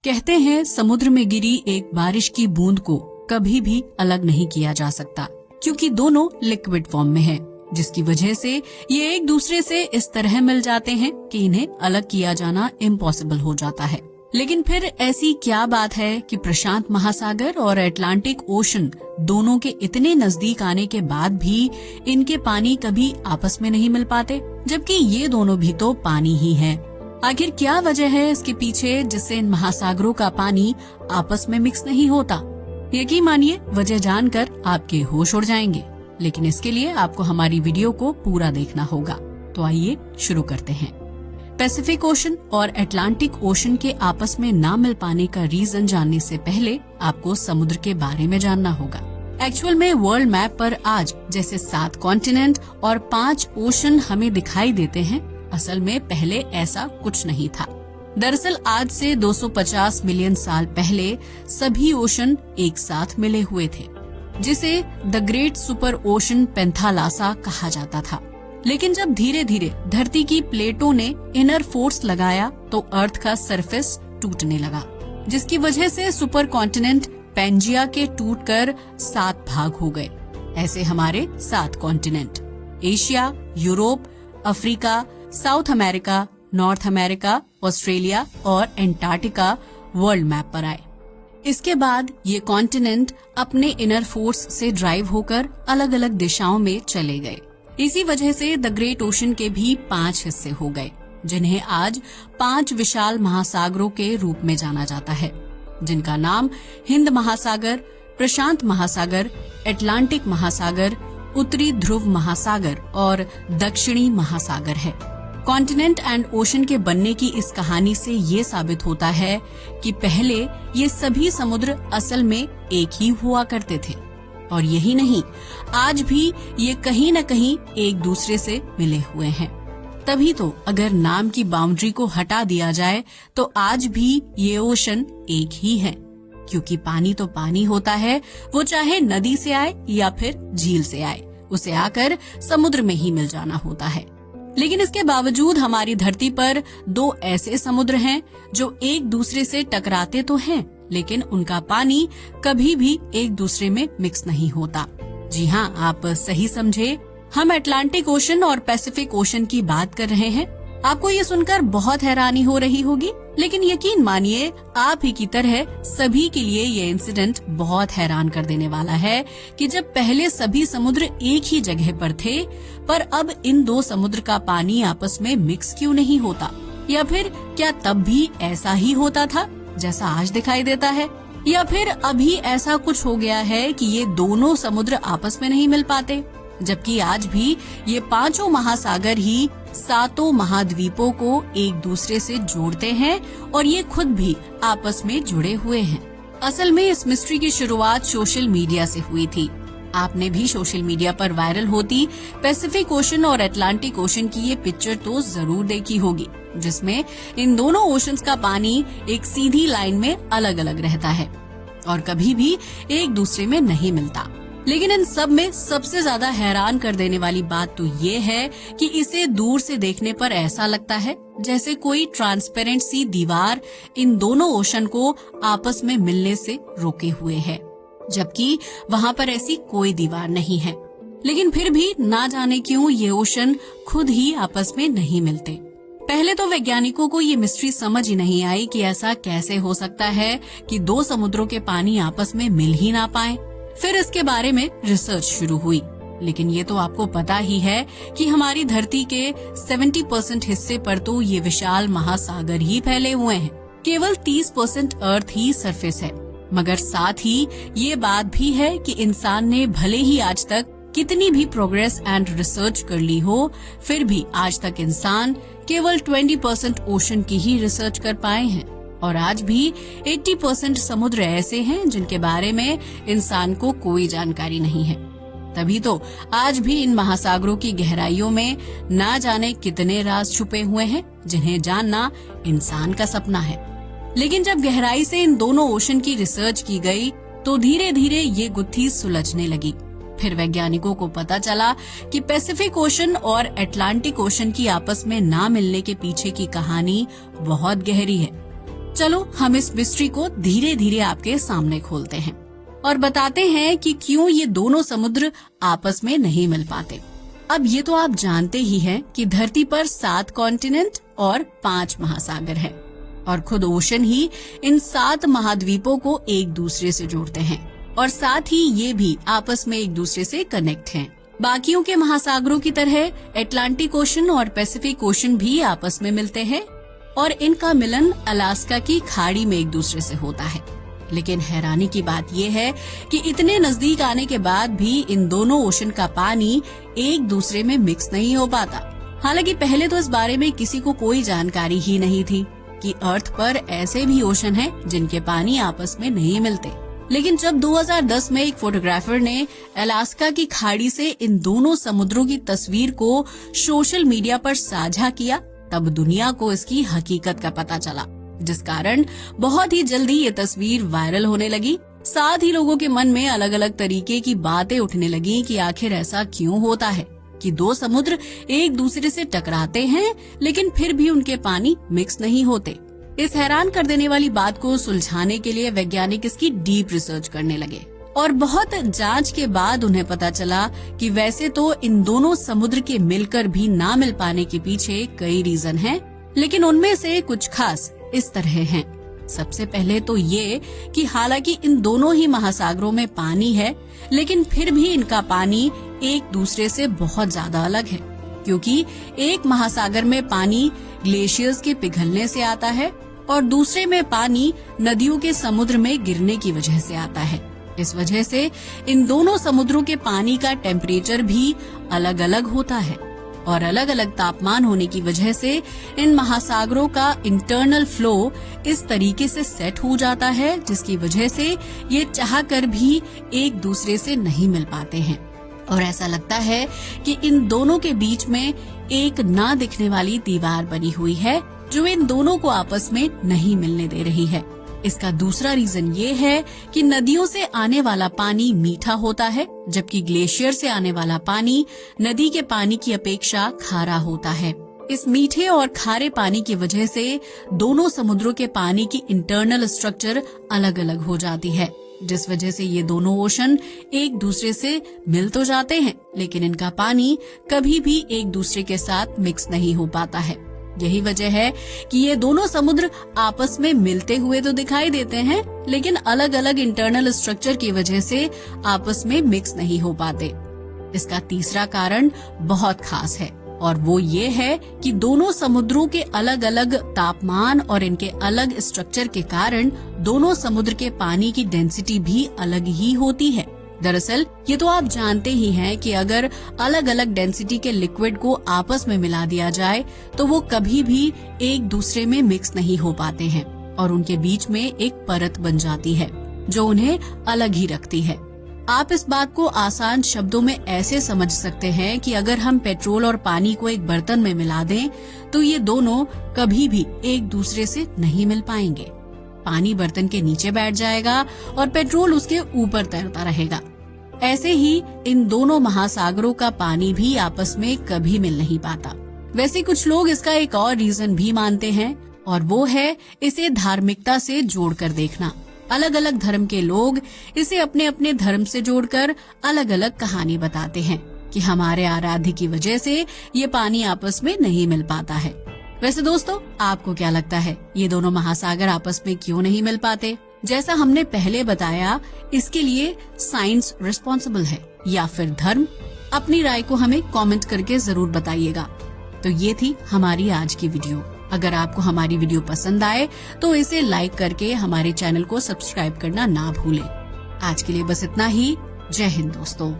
कहते हैं समुद्र में गिरी एक बारिश की बूंद को कभी भी अलग नहीं किया जा सकता, क्योंकि दोनों लिक्विड फॉर्म में है, जिसकी वजह से ये एक दूसरे से इस तरह मिल जाते हैं कि इन्हें अलग किया जाना इम्पॉसिबल हो जाता है। लेकिन फिर ऐसी क्या बात है कि प्रशांत महासागर और अटलांटिक ओशन दोनों के इतने नजदीक आने के बाद भी इनके पानी कभी आपस में नहीं मिल पाते, जबकि ये दोनों भी तो पानी ही हैं। आखिर क्या वजह है इसके पीछे जिससे इन महासागरों का पानी आपस में मिक्स नहीं होता? यकीन मानिए, वजह जानकर आपके होश उड़ जाएंगे, लेकिन इसके लिए आपको हमारी वीडियो को पूरा देखना होगा। तो आइए शुरू करते हैं। पैसिफिक ओशन और अटलांटिक ओशन के आपस में ना मिल पाने का रीजन जानने से पहले आपको समुद्र के बारे में जानना होगा। एक्चुअल में वर्ल्ड मैप पर आज जैसे 7 कॉन्टिनेंट और 5 ओशन हमें दिखाई देते हैं, असल में पहले ऐसा कुछ नहीं था। दरअसल आज से 250 मिलियन साल पहले सभी ओशन एक साथ मिले हुए थे, जिसे द ग्रेट सुपर ओशन पेंथालासा कहा जाता था। लेकिन जब धीरे धीरे धरती की प्लेटों ने इनर फोर्स लगाया तो अर्थ का सरफेस टूटने लगा, जिसकी वजह से सुपर कॉन्टिनेंट पैंजिया के टूटकर 7 भाग हो गए। ऐसे हमारे 7 continent Asia, Europe, Africa, south America, north America, Australia और एंटार्क्टिका वर्ल्ड मैप पर आए। इसके बाद ये कॉन्टिनेंट अपने इनर फोर्स से ड्राइव होकर अलग अलग दिशाओं में चले गए। इसी वजह से द ग्रेट ओशन के भी 5 हिस्से हो गए, जिन्हें आज 5 विशाल महासागरों के रूप में जाना जाता है, जिनका नाम हिंद महासागर, प्रशांत महासागर, अटलांटिक महासागर, उत्तरी ध्रुव महासागर और दक्षिणी महासागर है। कॉन्टिनेंट एंड ओशन के बनने की इस कहानी से ये साबित होता है कि पहले ये सभी समुद्र असल में एक ही हुआ करते थे, और यही नहीं, आज भी ये कहीं न कहीं एक दूसरे से मिले हुए हैं। तभी तो अगर नाम की बाउंड्री को हटा दिया जाए तो आज भी ये ओशन एक ही है, क्योंकि पानी तो पानी होता है, वो चाहे नदी से आए या फिर झील से आए, उसे आकर समुद्र में ही मिल जाना होता है। लेकिन इसके बावजूद हमारी धरती पर 2 ऐसे समुद्र हैं जो एक दूसरे से टकराते तो हैं, लेकिन उनका पानी कभी भी एक दूसरे में मिक्स नहीं होता। जी हाँ, आप सही समझे, हम अटलांटिक ओशन और पैसिफिक ओशन की बात कर रहे हैं। आपको ये सुनकर बहुत हैरानी हो रही होगी, लेकिन यकीन मानिए, आप ही की तरह सभी के लिए ये इंसिडेंट बहुत हैरान कर देने वाला है कि जब पहले सभी समुद्र एक ही जगह पर थे, पर अब इन 2 समुद्र का पानी आपस में मिक्स क्यों नहीं होता? या फिर क्या तब भी ऐसा ही होता था जैसा आज दिखाई देता है? या फिर अभी ऐसा कुछ हो गया है कि ये दोनों समुद्र आपस में नहीं मिल पाते, जबकि आज भी ये 5 महासागर ही 7 महाद्वीपों को एक दूसरे से जोड़ते हैं और ये खुद भी आपस में जुड़े हुए हैं। असल में इस मिस्ट्री की शुरुआत सोशल मीडिया से हुई थी। आपने भी सोशल मीडिया पर वायरल होती पैसिफिक ओशन और अटलांटिक ओशन की ये पिक्चर तो जरूर देखी होगी, जिसमें इन दोनों ओशंस का पानी एक सीधी लाइन में अलग अलग रहता है और कभी भी एक दूसरे में नहीं मिलता। लेकिन इन सब में सबसे ज्यादा हैरान कर देने वाली बात तो ये है कि इसे दूर से देखने पर ऐसा लगता है जैसे कोई ट्रांसपेरेंट सी दीवार इन दोनों ओशन को आपस में मिलने से रोके हुए है, जबकि वहाँ पर ऐसी कोई दीवार नहीं है। लेकिन फिर भी ना जाने क्यों ये ओशन खुद ही आपस में नहीं मिलते। पहले तो वैज्ञानिकों को ये मिस्ट्री समझ ही नहीं आई कि ऐसा कैसे हो सकता है कि 2 समुद्रों के पानी आपस में मिल ही ना पाए। फिर इसके बारे में रिसर्च शुरू हुई, लेकिन ये तो आपको पता ही है कि हमारी धरती के 70% हिस्से पर तो ये विशाल महासागर ही फैले हुए हैं। केवल 30% अर्थ ही सरफेस है। मगर साथ ही ये बात भी है कि इंसान ने भले ही आज तक कितनी भी प्रोग्रेस एंड रिसर्च कर ली हो, फिर भी आज तक इंसान केवल 20% ओशन की ही रिसर्च कर पाए हैं, और आज भी 80% समुद्र ऐसे हैं जिनके बारे में इंसान को कोई जानकारी नहीं है। तभी तो आज भी इन महासागरों की गहराइयों में ना जाने कितने राज छुपे हुए हैं, जिन्हें जानना इंसान का सपना है। लेकिन जब गहराई से इन दोनों ओशन की रिसर्च की गई तो धीरे धीरे ये गुत्थी सुलझने लगी। फिर वैज्ञानिकों को पता चला कि पैसिफिक ओशन और अटलांटिक ओशन की आपस में ना मिलने के पीछे की कहानी बहुत गहरी है। चलो हम इस मिस्ट्री को धीरे धीरे आपके सामने खोलते हैं और बताते हैं कि क्यों ये दोनों समुद्र आपस में नहीं मिल पाते। अब ये तो आप जानते ही हैं कि धरती पर 7 कॉन्टिनेंट और 5 महासागर हैं और खुद ओशन ही इन 7 महाद्वीपों को एक दूसरे से जोड़ते हैं और साथ ही ये भी आपस में एक दूसरे से कनेक्ट हैं। बाकियों के महासागरों की तरह अटलांटिक ओशन और पैसिफिक ओशन भी आपस में मिलते हैं और इनका मिलन अलास्का की खाड़ी में एक दूसरे से होता है। लेकिन हैरानी की बात यह है कि इतने नजदीक आने के बाद भी इन दोनों ओशन का पानी एक दूसरे में मिक्स नहीं हो पाता। हालांकि पहले तो इस बारे में किसी को कोई जानकारी ही नहीं थी कि अर्थ पर ऐसे भी ओशन हैं जिनके पानी आपस में नहीं मिलते। लेकिन जब 2010 में एक फोटोग्राफर ने अलास्का की खाड़ी से इन दोनों समुद्रों की तस्वीर को सोशल मीडिया पर साझा किया, तब दुनिया को इसकी हकीकत का पता चला, जिस कारण बहुत ही जल्दी ये तस्वीर वायरल होने लगी। साथ ही लोगों के मन में अलग अलग तरीके की बातें उठने लगी कि आखिर ऐसा क्यों होता है कि 2 समुद्र एक दूसरे से टकराते हैं लेकिन फिर भी उनके पानी मिक्स नहीं होते। इस हैरान कर देने वाली बात को सुलझाने के लिए वैज्ञानिक इसकी डीप रिसर्च करने लगे और बहुत जांच के बाद उन्हें पता चला कि वैसे तो इन दोनों समुद्र के मिलकर भी ना मिल पाने के पीछे कई रीजन हैं, लेकिन उनमें से कुछ खास इस तरह हैं। सबसे पहले तो ये कि हालांकि इन दोनों ही महासागरों में पानी है, लेकिन फिर भी इनका पानी एक दूसरे से बहुत ज्यादा अलग है, क्योंकि एक महासागर में पानी ग्लेशियर्स के पिघलने से आता है और दूसरे में पानी नदियों के समुद्र में गिरने की वजह से आता है। इस वजह से इन दोनों समुद्रों के पानी का टेम्परेचर भी अलग अलग होता है और अलग अलग तापमान होने की वजह से इन महासागरों का इंटरनल फ्लो इस तरीके से सेट हो जाता है, जिसकी वजह से ये चाहकर भी एक दूसरे से नहीं मिल पाते हैं और ऐसा लगता है कि इन दोनों के बीच में एक ना दिखने वाली दीवार बनी हुई है जो इन दोनों को आपस में नहीं मिलने दे रही है। इसका दूसरा रीजन ये है कि नदियों से आने वाला पानी मीठा होता है, जबकि ग्लेशियर से आने वाला पानी नदी के पानी की अपेक्षा खारा होता है। इस मीठे और खारे पानी की वजह से दोनों समुद्रों के पानी की इंटरनल स्ट्रक्चर अलग अलग हो जाती है, जिस वजह से ये दोनों ओशन एक दूसरे से मिल तो जाते हैं, लेकिन इनका पानी कभी भी एक दूसरे के साथ मिक्स नहीं हो पाता है। यही वजह है कि ये दोनों समुद्र आपस में मिलते हुए तो दिखाई देते हैं, लेकिन अलग अलग इंटरनल स्ट्रक्चर की वजह से आपस में मिक्स नहीं हो पाते। इसका तीसरा कारण बहुत खास है और वो ये है कि दोनों समुद्रों के अलग अलग तापमान और इनके अलग स्ट्रक्चर के कारण दोनों समुद्र के पानी की डेंसिटी भी अलग ही होती है। दरअसल ये तो आप जानते ही हैं कि अगर अलग अलग डेंसिटी के लिक्विड को आपस में मिला दिया जाए तो वो कभी भी एक दूसरे में मिक्स नहीं हो पाते हैं और उनके बीच में एक परत बन जाती है जो उन्हें अलग ही रखती है। आप इस बात को आसान शब्दों में ऐसे समझ सकते हैं कि अगर हम पेट्रोल और पानी को एक बर्तन में मिला दें तो ये दोनों कभी भी एक दूसरे से नहीं मिल पाएंगे। पानी बर्तन के नीचे बैठ जाएगा और पेट्रोल उसके ऊपर तैरता रहेगा। ऐसे ही इन दोनों महासागरों का पानी भी आपस में कभी मिल नहीं पाता। वैसे कुछ लोग इसका एक और रीजन भी मानते हैं और वो है इसे धार्मिकता से जोड़कर देखना। अलग अलग धर्म के लोग इसे अपने अपने धर्म से जोड़कर अलग अलग कहानी बताते हैं कि हमारे आराध्य की वजह से ये पानी आपस में नहीं मिल पाता है। वैसे दोस्तों, आपको क्या लगता है ये दोनों महासागर आपस में क्यों नहीं मिल पाते? जैसा हमने पहले बताया, इसके लिए साइंस रिस्पॉन्सिबल है या फिर धर्म? अपनी राय को हमें कमेंट करके जरूर बताइएगा। तो ये थी हमारी आज की वीडियो। अगर आपको हमारी वीडियो पसंद आए तो इसे लाइक करके हमारे चैनल को सब्सक्राइब करना ना भूलें। आज के लिए बस इतना ही। जय हिंद दोस्तों।